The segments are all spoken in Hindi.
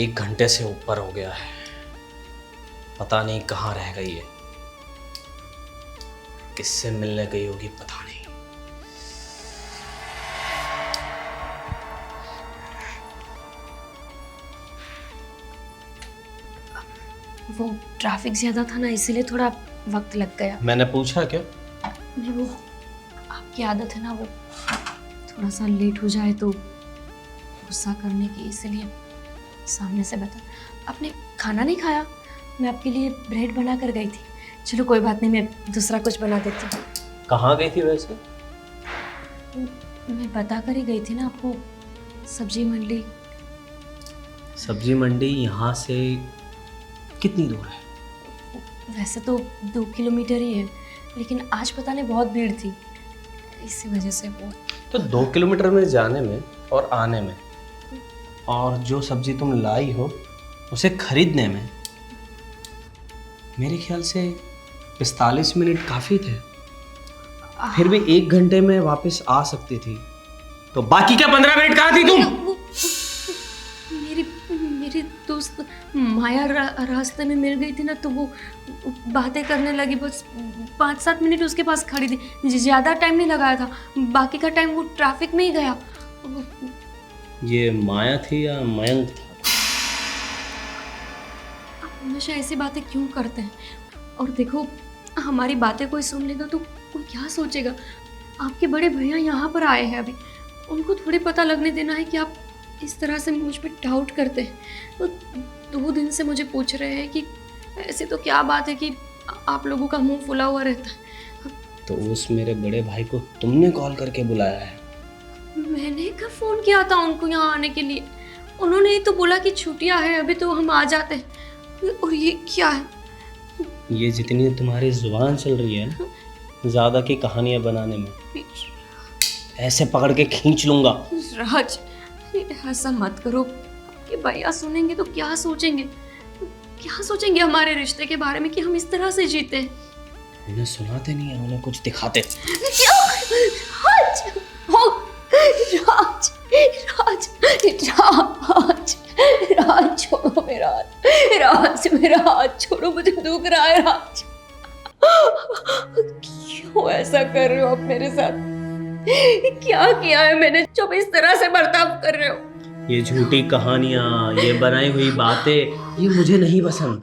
1 घंटे से ऊपर हो गया है, पता नहीं कहाँ रह गई है, किससे मिलने गई होगी पता नहीं। वो ट्रैफिक ज्यादा था ना, इसीलिए थोड़ा वक्त लग गया। मैंने पूछा क्या? नहीं, वो आपकी आदत है ना, वो थोड़ा सा लेट हो जाए तो गुस्सा करने की, इसीलिए सामने से बता। आपने खाना नहीं खाया? मैं आपके लिए ब्रेड बना कर गई थी। चलो कोई बात नहीं, मैं दूसरा कुछ बना देती हूँ। कहाँ गई थी वैसे? मैं बता कर ही गई थी ना आपको, सब्जी मंडी। सब्जी मंडी यहाँ से कितनी दूर है? वैसे तो 2 किलोमीटर ही है, लेकिन आज पता नहीं बहुत भीड़ थी, इसी वजह से वो। तो 2 किलोमीटर में जाने में और आने में, और जो सब्जी तुम लाई हो उसे खरीदने में, मेरे ख्याल से 45 मिनट काफ़ी थे। फिर भी 1 घंटे में वापस आ सकती थी, तो बाकी क्या 15 मिनट कहाँ थी तुम? मेरी दोस्त माया रास्ते में मिल गई थी ना, तो वो बातें करने लगी। बस 5-7 मिनट उसके पास खड़ी थी, ज़्यादा टाइम नहीं लगाया था, बाकी का टाइम वो ट्रैफिक में ही गया। ये माया थी या मयंक था? आप हमेशा ऐसी बातें क्यों करते हैं? और देखो, हमारी बातें कोई सुन लेगा तो कोई क्या सोचेगा? आपके बड़े भैया यहाँ पर आए हैं अभी, उनको थोड़ी पता लगने देना है कि आप इस तरह से मुझ पर डाउट करते हैं। तो 2 दिन से मुझे पूछ रहे हैं कि ऐसे तो क्या बात है कि आप लोगों का मुंह फुला हुआ रहता है। तो उस मेरे बड़े भाई को तुमने कॉल करके बुलाया है? मैंने कब फ़ोन किया था उनको यहाँ आने के लिए? उन्होंने ही तो बोला कि छुट्टियाँ हैं अभी, तो हम आ जाते हैं। और ये क्या है? ये जितनी तुम्हारी जुबान चल रही है ना, ज़्यादा की कहानियाँ बनाने में, ऐसे पकड़ के खींच लूँगा। राज, ऐसा मत करो, आपके भैया सुनेंगे तो क्या सोचेंगे? क्या सोचेंगे हमारे रिश्ते के बारे में कि हम इस तरह से जीते हैं? उन्हें सुनाते नहीं है, उन्हें कुछ दिखाते। क्या? राज, हो, राज, राज, राज, राज छोड़ो मेरा हाथ, राज मेरा हाथ छोड़ो, मुझे दुख रहा है। राज, क्यों ऐसा कर रहे हो आप मेरे साथ? क्या किया है मैंने जो इस तरह से बर्ताव कर रहे हो? ये झूठी कहानियाँ, ये बनाई हुई बातें, ये मुझे नहीं पसंद।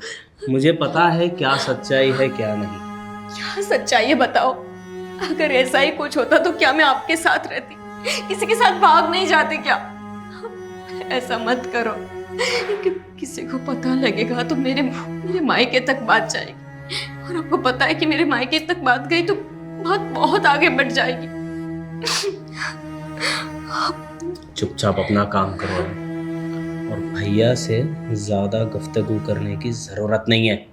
मुझे पता है क्या सच्चाई है क्या नहीं। क्या सच्चाई है बताओ? अगर ऐसा ही कुछ होता तो क्या मैं आपके साथ रहती? किसी के साथ भाग नहीं जाती क्या? ऐसा मत करो, किसी को पता लगेगा तो मेरे मायके तक बात जाएगी, और आपको पता है कि मेरे मायके तक बात गई तो बात बहुत आगे बढ़ जाएगी। चुपचाप अपना काम करो, और भैया से ज़्यादा गुफ्तगू करने की ज़रूरत नहीं है।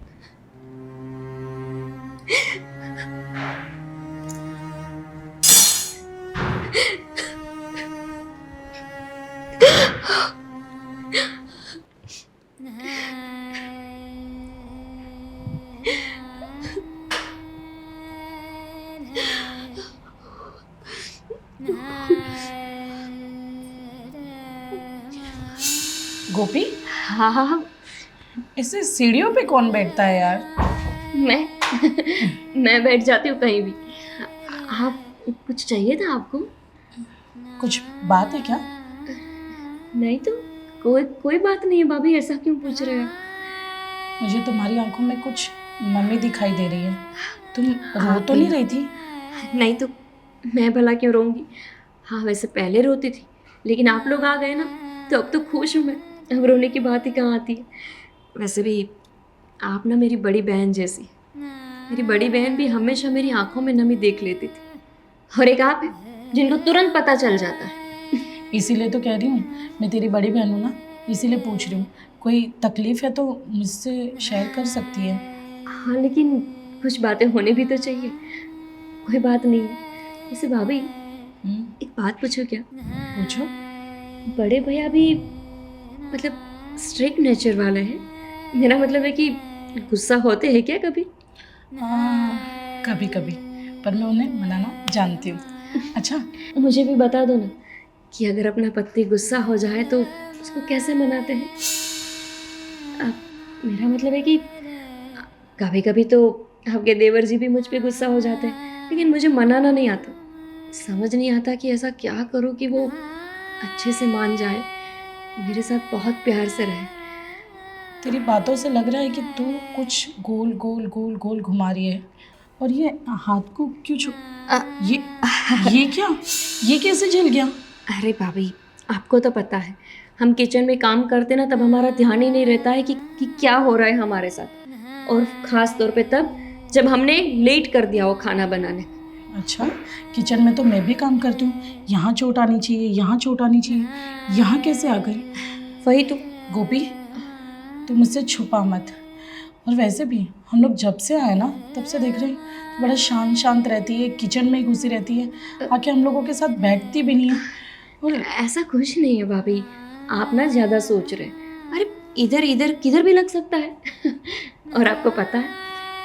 गोपी, हाँ हाँ हाँ, ऐसे सीढ़ियों पे कौन बैठता है यार? मैं बैठ जाती हूँ कहीं भी। आप, कुछ चाहिए था आपको? कुछ बात है क्या? नहीं तो कोई बात नहीं है भाभी, ऐसा क्यों पूछ रहे हो? मुझे तुम्हारी आंखों में कुछ नमी दिखाई दे रही है। तुम रो तो नहीं रही थी? नहीं तो मैं भला क्यों रोऊंगी? हाँ, वैसे पहले रोती थी, लेकिन आप लोग आ गए ना, तो अब तो खुश हूँ मैं। अब रोने की बात ही कहाँ आती है? वैसे भी आप ना मेरी बड़ी बहन जैसी, मेरी बड़ी बहन भी हमेशा मेरी आंखों में नमी देख लेती थी, और एक आप है जिनको तुरंत पता चल जाता है। इसीलिए तो कह रही हूँ, मैं तेरी बड़ी बहन हूँ ना, इसीलिए पूछ रही हूँ। कोई तकलीफ है तो मुझसे शेयर कर सकती है। हाँ, लेकिन कुछ बातें होने भी तो चाहिए। कोई बात नहीं है। वैसे भाभी, एक बात पूछो क्या? पूछो। बड़े भैया भी मतलब स्ट्रिक्ट नेचर वाले हैं? मेरा मतलब है कि गुस्सा होते हैं क्या कभी? कभी कभी, पर मैं उन्हें मनाना जानती हूँ। अच्छा, मुझे भी बता दो ना कि अगर अपना पति गुस्सा हो जाए तो उसको कैसे मनाते हैं? मेरा मतलब है कि कभी कभी तो आपके देवर जी भी मुझ पे गुस्सा हो जाते हैं, लेकिन मुझे मनाना नहीं आता। समझ नहीं आता कि ऐसा क्या करूं कि वो अच्छे से मान जाए, मेरे साथ बहुत प्यार से रहे। तेरी बातों से लग रहा है कि तू कुछ गोल गोल गोल गोल घुमा रही है। और ये हाथ को क्यों छू अ, ये क्या, ये कैसे जल गया? अरे भाभी, आपको तो पता है हम किचन में काम करते ना, तब हमारा ध्यान ही नहीं रहता है कि क्या हो रहा है हमारे साथ, और ख़ास तौर पे तब जब हमने लेट कर दिया वो खाना बनाने। अच्छा, किचन में तो मैं भी काम करती हूँ, यहाँ चोट आनी चाहिए, यहाँ चोट आनी चाहिए, यहाँ कैसे आ गई? वही तो। गोपी, तू मुझसे छुपा मत। और वैसे भी हम लोग जब से आए ना, तब से देख रहे हैं तो बड़ा शांत शांत रहती है, किचन में ही घुसी रहती है, आके हम लोगों के साथ बैठती भी नहीं है। और ऐसा कुछ नहीं है भाभी, आप ना ज़्यादा सोच रहे हैं। अरे इधर इधर किधर भी लग सकता है। और आपको पता है,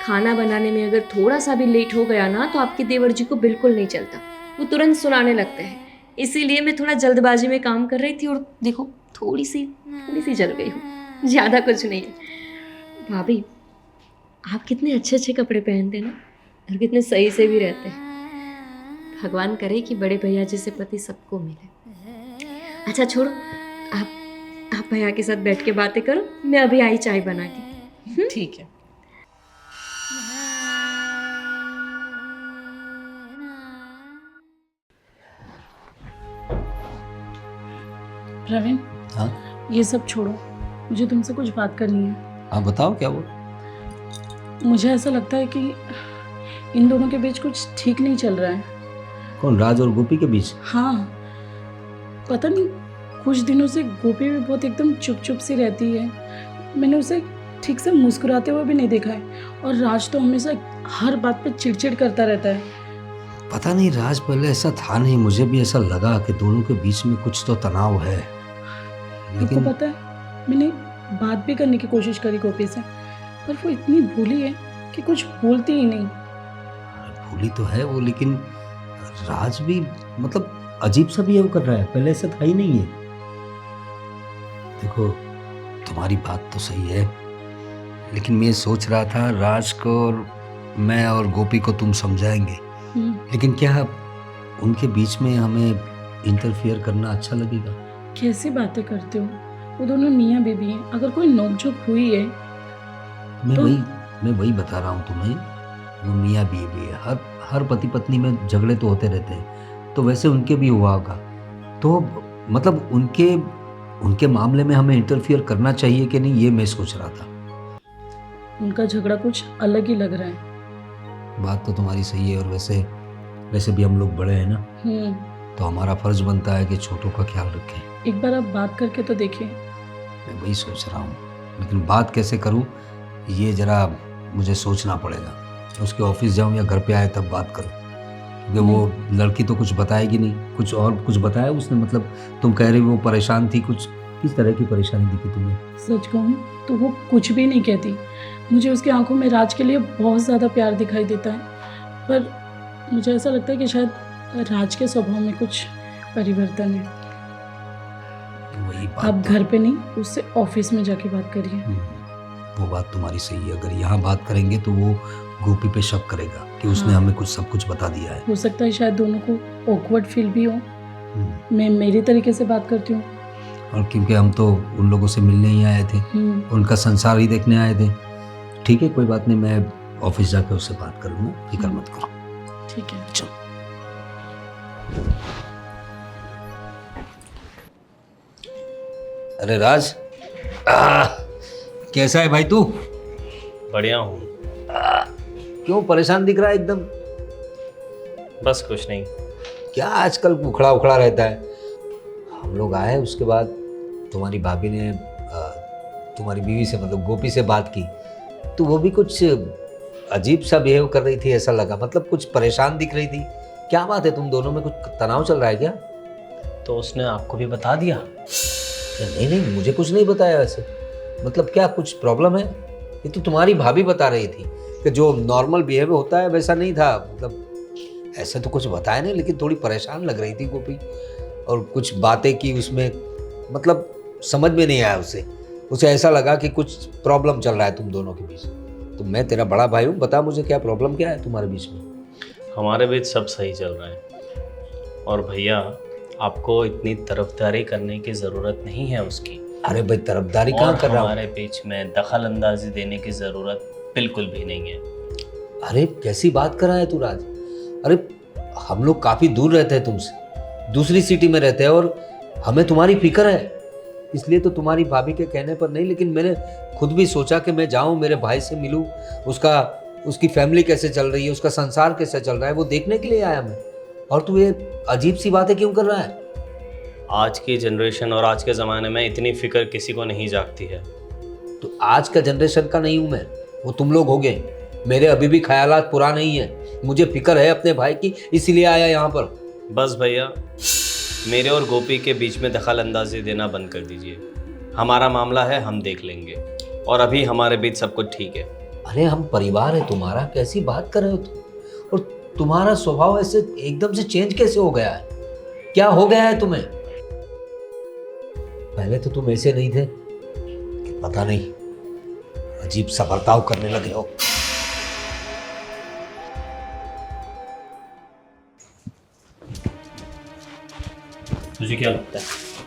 खाना बनाने में अगर थोड़ा सा भी लेट हो गया ना, तो आपके देवर जी को बिल्कुल नहीं चलता, वो तुरंत सुनाने लगते हैं। इसीलिए मैं थोड़ा जल्दबाजी में काम कर रही थी, और देखो थोड़ी सी जल गई हूँ, ज़्यादा कुछ नहीं है। भाभी, आप कितने अच्छे अच्छे कपड़े पहनते हैं ना, और कितने सही से भी रहते हैं। भगवान करे कि बड़े भैया जैसे पति सबको मिले। अच्छा छोड़ो, आप भैया के साथ बैठ के बातें करो, मैं अभी आई चाय बना के। ठीक है। प्रवीण, हाँ ये सब छोड़ो, मुझे तुमसे कुछ बात करनी है। हाँ बताओ क्या वो। मुझे ऐसा लगता है कि इन दोनों के बीच कुछ ठीक नहीं चल रहा है। कौन, राज और गोपी के बीच? हाँ, पता नहीं, कुछ दिनों से गोपी भी बहुत एकदम चुप चुप सी रहती है। मैंने उसे ठीक से मुस्कुराते हुए भी नहीं देखा है। और राज तो हमेशा हर बात पे चिड़चिड़ करता रहता है। पता नहीं, राज पहले ऐसा था नहीं, मुझे भी ऐसा लगा कि दोनों के बीच में कुछ तो तनाव है। आपको पता है, मैंने बात भी करने की कोशिश करी गोपी से, पर वो इतनी भूली है कि कुछ बोलती ही नहीं। भूली तो है वो, लेकिन राज भी मतलब अजीब सा बिहेव कर रहा है, पहले ऐसा था ही नहीं है। देखो, तुम्हारी बात तो सही है, लेकिन मैं सोच रहा था राज को और मैं और गोपी को तुम समझाएंगे, लेकिन क्या उनके बीच में हमें इंटरफियर करना अच्छा लगेगा? कैसी बातें करते हो, वो दोनों मियाँ बीबी हैं। अगर कोई नोकझोंक हुई है मैं वही बता रहा हूँ तुम्हें, वो मियाँ बीवी है, हर पति पत्नी में झगड़े तो होते रहते हैं, तो वैसे उनके भी हुआ होगा। तो मतलब उनके मामले में हमें इंटरफियर करना चाहिए कि नहीं, ये मैं सोच रहा था। उनका झगड़ा कुछ अलग ही लग रहा है। बात तो तुम्हारी सही है, और वैसे भी हम लोग बड़े हैं ना, तो हमारा फर्ज बनता है कि छोटों का ख्याल रखें। एक बार आप बात करके तो देखिए। मैं वही सोच रहा हूँ, लेकिन बात कैसे करूँ ये जरा मुझे सोचना पड़ेगा। उसके ऑफिस जाऊँ या घर पे आए तब बात करूँ, क्योंकि वो लड़की तो कुछ बताएगी नहीं। कुछ बताया उसने? मतलब तुम कह रही वो परेशान थी, कुछ किस तरह की परेशानी दिखी तुम्हें? सच कहूँ तो वो कुछ भी नहीं कहती। मुझे उसकी आंखों में राज के लिए बहुत ज़्यादा प्यार दिखाई देता है, पर मुझे ऐसा लगता है कि शायद राज के स्वभाव में कुछ परिवर्तन है। वही बात आप घर पे नहीं, उससे ऑफिस में जाके बात करिए। वो बात तुम्हारी सही है, अगर यहाँ बात करेंगे तो वो गोपी पे शक करेगा कि उसने हमें सब कुछ बता दिया है। हो सकता है शायद दोनों को ऑकवर्ड फील भी हो। मैं मेरी तरीके से बात करती हूँ, और क्योंकि हम तो उन लोगों से मिलने ही आए थे, उनका संसार ही देखने आए थे। ठीक है, कोई बात नहीं, मैं ऑफिस जाकर उससे बात कर लूँगा, फिक्र मत करो। ठीक है, चलो। अरे राज, कैसा है भाई तू? बढ़िया हूँ। क्यों परेशान दिख रहा है एकदम? बस कुछ नहीं। क्या आजकल उखड़ा उखड़ा रहता है? हम लोग आए, उसके बाद तुम्हारी भाभी ने तुम्हारी बीवी से, मतलब गोपी से बात की, तो वो भी कुछ अजीब सा बिहेव कर रही थी, ऐसा लगा। मतलब कुछ परेशान दिख रही थी। क्या बात है, तुम दोनों में कुछ तनाव चल रहा है क्या? तो उसने आपको भी बता दिया? नहीं, मुझे कुछ नहीं बताया वैसे। मतलब क्या कुछ प्रॉब्लम है? ये तो तुम्हारी भाभी बता रही थी कि जो नॉर्मल बिहेव होता है वैसा नहीं था। मतलब ऐसा तो कुछ बताया नहीं, लेकिन थोड़ी परेशान लग रही थी गोपी, और कुछ बातें की उसमें, मतलब समझ में नहीं आया उसे। उसे ऐसा लगा कि कुछ प्रॉब्लम चल रहा है तुम दोनों के बीच। तो मैं तेरा बड़ा भाई हूँ, बता मुझे क्या प्रॉब्लम क्या है तुम्हारे बीच में। हमारे बीच सब सही चल रहा है और भैया आपको इतनी तरफदारी करने की ज़रूरत नहीं है उसकी। अरे भाई तरफदारी और कहाँ कर रहा हूँ। हमारे बीच में दखल अंदाजी देने की ज़रूरत बिल्कुल भी नहीं है। अरे कैसी बात कर रहा है तू राज। अरे हम लोग काफ़ी दूर रहते हैं तुमसे, दूसरी सिटी में रहते हैं और हमें तुम्हारी फिक्र है। इसलिए तो तुम्हारी भाभी के कहने पर नहीं, लेकिन मैंने खुद भी सोचा कि मैं जाऊं, मेरे भाई से मिलूं, उसकी फैमिली कैसे चल रही है, उसका संसार कैसे चल रहा है, वो देखने के लिए आया मैं। और तू ये अजीब सी बातें क्यों कर रहा है। आज की जनरेशन और आज के ज़माने में इतनी फिक्र किसी को नहीं जागती है। तो आज का जनरेशन का नहीं हूं मैं, वो तुम लोग हो गए। मेरे अभी भी ख्यालात पूरा नहीं है, मुझे फिक्र है अपने भाई की, इसीलिए आया यहाँ पर। बस भैया मेरे और गोपी के बीच में दखल अंदाजी देना बंद कर दीजिए। हमारा मामला है, हम देख लेंगे और अभी हमारे बीच सब कुछ ठीक है। अरे हम परिवार है तुम्हारा, कैसी बात कर रहे हो तुम। और तुम्हारा स्वभाव ऐसे एकदम से चेंज कैसे हो गया है, क्या हो गया है तुम्हें। पहले तो तुम ऐसे नहीं थे, पता नहीं अजीब सा बर्ताव करने लगे हो। तुझे क्या लगता है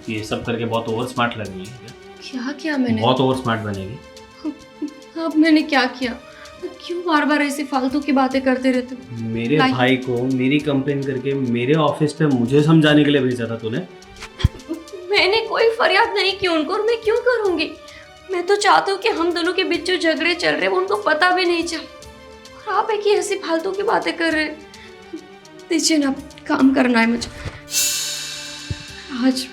ये सब करके बहुत ओवर स्मार्ट लग रही है? क्या किया मैंने? बहुत ओवर स्मार्ट बनेगी। अब मैंने क्या किया? क्यों बार बार ऐसी फालतू की बातें करते रहते हो? मेरे लाइक- भाई को मेरी कंप्लेन करके मेरे ऑफिस पे मुझे समझाने के लिए भेजा था तूने। मैंने कोई फरियाद नहीं की उनको और मैं क्यों करूंगी? मैं तो चाहती हूँ कि हम दोनों के बीच जो झगड़े चल रहे हैं वो उनको पता भी नहीं चल। और आप एक ही ऐसी फालतू की बातें कर रहे हैं। दीजिए ना, काम करना है मुझे आज।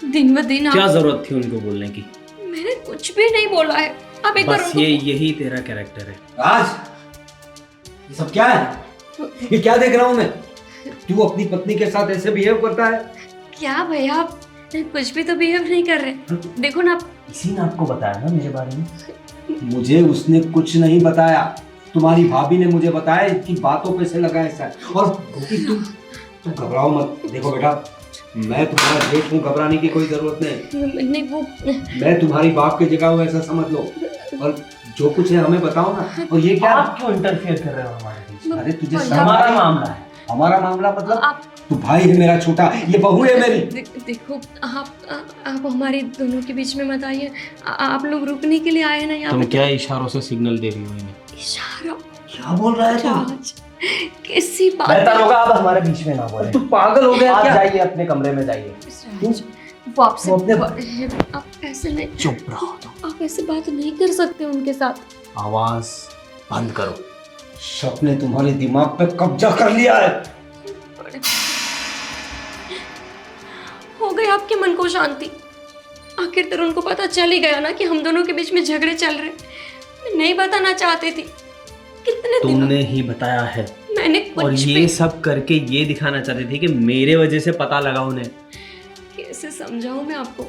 दिन ब दिन क्या आप, जरूरत थी उनको बोलने की? मैंने कुछ भी नहीं बोला है। आप एक बार बस उनको यही तेरा कैरेक्टर है। राज, ये सब क्या है, ये क्या देख रहा हूं मैं। तू अपनी पत्नी के साथ ऐसे बिहेव करता है। क्या भैया, आप कुछ भी तो बिहेव नहीं कर रहे। देखो ना, इसी ने आपको बताया ना मेरे बारे में? मुझे उसने कुछ नहीं बताया, तुम्हारी भाभी ने मुझे बताया। इसकी बातों पे से लगा ऐसा। और तुम घबराओ मत। देखो बेटा, मैं तुम्हारा जेठ हूँ, घबराने की कोई जरूरत नहीं। वो मैं तुम्हारी बाप की जगह हूँ, ऐसा समझ लो। और जो कुछ है हमें बताओ ना। और ये क्या, आप क्यों इंटरफेयर कर रहे हो हमारे बीच? अरे तुझे भैया, शर्म हमारा आई? मामला है। हमारा मामला मतलब? आप तू भाई है मेरा छोटा, ये बहू है मेरी। देखो, आप हमारे दोनों के बीच में मत आइए। आप लोग रुकने के लिए आए हैं ना यहाँ तुम पे। क्या इशारों से सिग्नल दे रही हो इन्हें? इशारा? क्या बोल रहा है तू? राज, किसी बात बेहतर होगा अब हमारे बीच में ना बोले। तू पागल हो गया आप क्या? जाइए अपने कमरे में जाइए। राज, वो आपसे वो अपने- बड़े हैं। आप ऐसे नहीं, चुप रहो तुम। आप ऐसे बात नहीं कर सकते उनके साथ। आवाज बंद करो। शक ने तुम्हारे दिमाग पे कब्जा कर लिया है। बड़े- हो गई आपके मन को शांति? आखिर तो उनको पता चल ही गया ना कि हम दोनों के बीच में झगड़े चल रहे। मैं नहीं बताना चाहती थी। कितने दिनों तुमने ही बताया है मैंने और कुछ ये भी सब करके ये दिखाना चाहती थी कि मेरे वजह से पता लगा उन्हें। कैसे समझाऊं मैं आपको?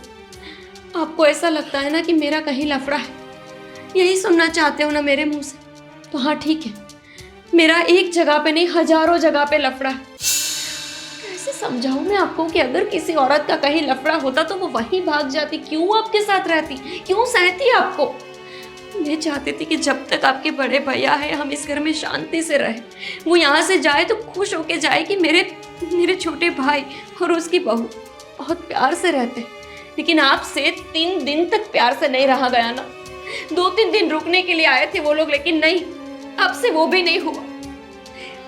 आपको ऐसा लगता है ना कि मेरा कहीं लफड़ा है, यही सुनना चाहते हो ना मेरे मुंह से? तो हाँ ठीक है, मेरा एक जगह पे नहीं हजारों जगह पे लफड़ा है। कैसे समझाऊं मैं आपको कि अगर किसी औरत का कहीं लफड़ा होता तो वो वहीं भाग जाती, क्यों आपके साथ रहती, क्यों सहती आपको? मैं चाहती थी कि जब तक आपके बड़े भैया है हम इस घर में शांति से रहे। वो यहाँ से जाए तो खुश होके जाए कि मेरे छोटे भाई और उसकी बहू बहुत प्यार से रहते हैं। लेकिन आपसे 3 दिन तक प्यार से नहीं रहा गया ना। 2-3 दिन रुकने के लिए आए थे वो लोग, लेकिन नहीं, आपसे वो भी नहीं हुआ।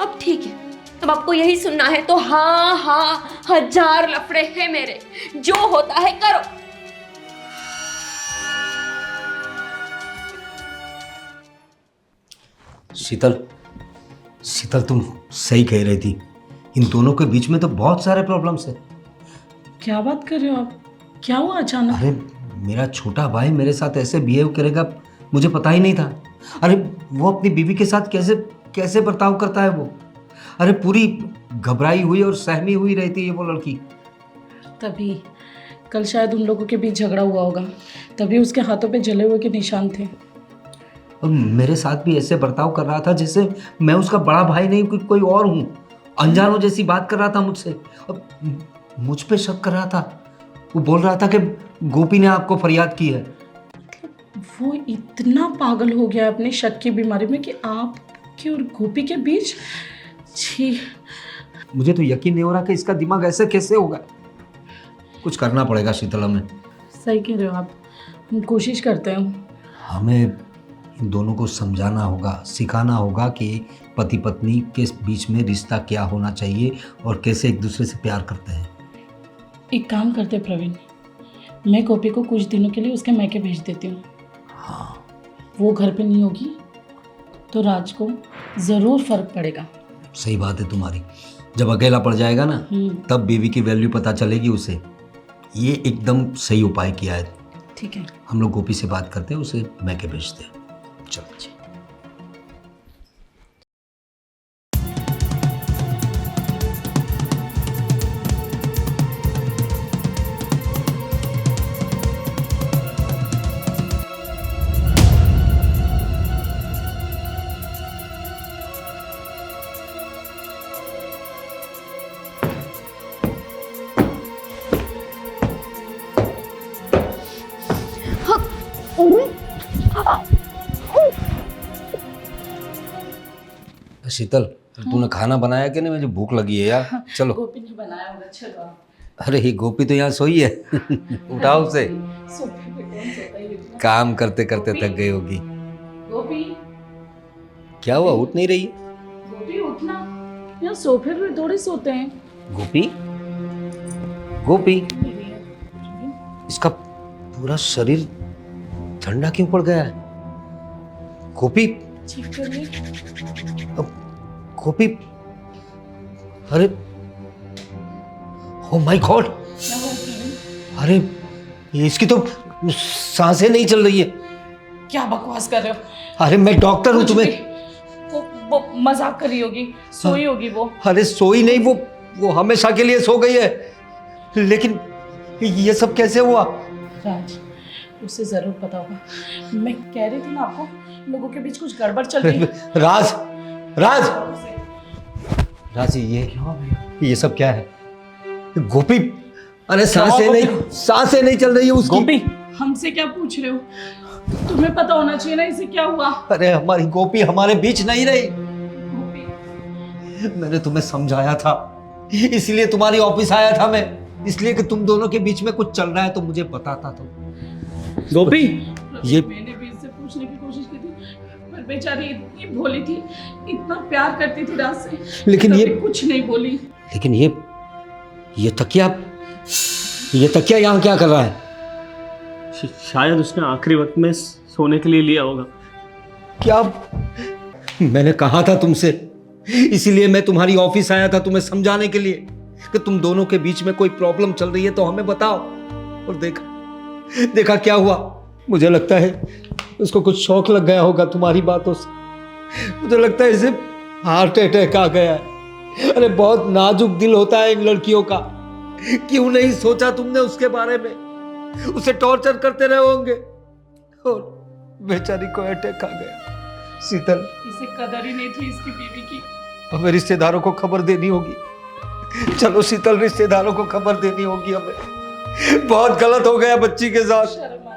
अब ठीक है, अब आपको यही सुनना है तो हाँ, 1000 लफड़े हैं मेरे, जो होता है करो। शीतल तुम सही कह रही थी। इन दोनों के बीच में तो बहुत सारे प्रॉब्लम्स है। क्या बात कर रहे हो आप? क्या हुआ अचानक? अरे मेरा छोटा भाई मेरे साथ ऐसे बिहेव करेगा मुझे पता ही नहीं था। अरे वो अपनी बीवी के साथ कैसे कैसे बर्ताव करता है वो। अरे पूरी घबराई हुई और सहमी हुई रहती है वो लड़की। तभी कल शायद उन लोगों के बीच झगड़ा हुआ होगा, तभी उसके हाथों पे जले हुए के निशान थे। और मेरे साथ भी ऐसे बर्ताव कर रहा था जैसे मैं उसका बड़ा भाई नहीं कोई और हूँ। अनजानों जैसी बात कर रहा था मुझसे और मुझ पे शक कर रहा था। वो बोल रहा था कि गोपी ने आपको फरियाद की है। वो इतना पागल हो गया है अपने शक की बीमारी में कि आपके और गोपी के बीच। छी। मुझे तो यकीन नहीं हो रहा कि इसका दिमाग ऐसे कैसे होगा। कुछ करना पड़ेगा शीतल हमें। सही कह रहे हो आप, हम कोशिश करते हैं। हमें इन दोनों को समझाना होगा, सिखाना होगा कि पति पत्नी के बीच में रिश्ता क्या होना चाहिए और कैसे एक दूसरे से प्यार करते हैं। एक काम करते हैं प्रवीण, मैं गोपी को कुछ दिनों के लिए उसके मैके भेज देती हूँ। हाँ, वो घर पे नहीं होगी तो राज को ज़रूर फर्क पड़ेगा। सही बात है तुम्हारी। जब अकेला पड़ जाएगा ना तब बीवी की वैल्यू पता चलेगी उसे। ये एकदम सही उपाय किया है। ठीक है, हम लोग गोपी से बात करते हैं, उसे मैके भेजते हैं। चलो। शीतल, तूने खाना बनाया कि नहीं? मुझे भूख लगी है यार। चलो। गोपी ने बनाया होगा, चलो आप। अरे ये गोपी तो यहाँ सोई है। उठाओ उसे। सोफे पे कौन सोता है इतना? काम करते करते थक गई होगी। गोपी, क्या हुआ, उठ नहीं रही? गोपी उठना, यहाँ सोफे पे थोड़े सोते हैं। गोपी, गोपी, इसका पूरा शरीर ठंडा क्यों पड़ गया है? गोपी, चीख करिए। गोपी, अरे ओ माय गॉड, क्या हुआ प्रवीण? अरे ये इसकी तो सांसें नहीं चल रही है। क्या बकवास कर रहे हो? अरे मैं डॉक्टर हूँ, कुछ तुम्हें। भी। वो मजाक कर रही होगी, सोई होगी वो। अरे सोई नहीं, वो हमेशा के लिए सो गई है। लेकिन ये सब कैसे हुआ? राज, उसे जरूर पता होगा। मैं कह रही थी ना आपको, लोगों के बीच कुछ गड़बड़ चल रही है। राज, राज, राज, ये सब क्या है? गोपी, अरे सांसें नहीं चल रही है उसकी। गोपी, हमसे क्या पूछ रहे हो? तुम्हें पता होना चाहिए ना इसे क्या हुआ। अरे हमारी गोपी हमारे बीच नहीं रही। गोपी, मैंने तुम्हें समझाया था, इसलिए तुम्हारी ऑफिस आया था मैं, इसलिए कि तुम दोनों के बीच में कुछ चल रहा है तो मुझे पता था। तो गोपी, ये मैंने भी इससे पूछने की कोशिश की थी, पर बेचारी इतनी भोली थी, इतना प्यार करती थी राज से, लेकिन कभी ये कुछ नहीं बोली। लेकिन ये तकिया यहाँ क्या कर रहा है? शायद उसने आखिरी वक्त में सोने के लिए लिया होगा। क्या? मैंने कहा था तुमसे, इसीलिए मैं तुम्हारी ऑफिस आया था तुम्हें समझाने के लिए कि तुम दोनों के बीच में कोई प्रॉब्लम चल रही है तो हमें बताओ। और देखा क्या हुआ। मुझे लगता है उसको कुछ शौक लग गया होगा तुम्हारी बातों से। मुझे लगता है इसे हार्ट अटैक आ गया है। अरे बहुत नाजुक दिल होता है इन लड़कियों का। क्यों नहीं सोचा तुमने उसके बारे में? उसे टॉर्चर करते रहे होंगे और बेचारी को अटैक आ गया। शीतल, इसे कदर ही नहीं थी इसकी बीवी की। हमें रिश्तेदारों को खबर देनी होगी। चलो शीतल, रिश्तेदारों को खबर देनी होगी हमें। बहुत गलत हो गया बच्ची के साथ। शर्म आनी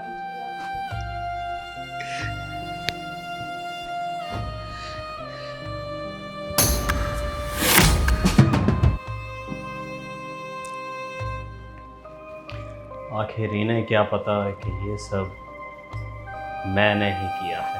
आखिर इन्हें क्या पता है कि ये सब मैंने ही किया है।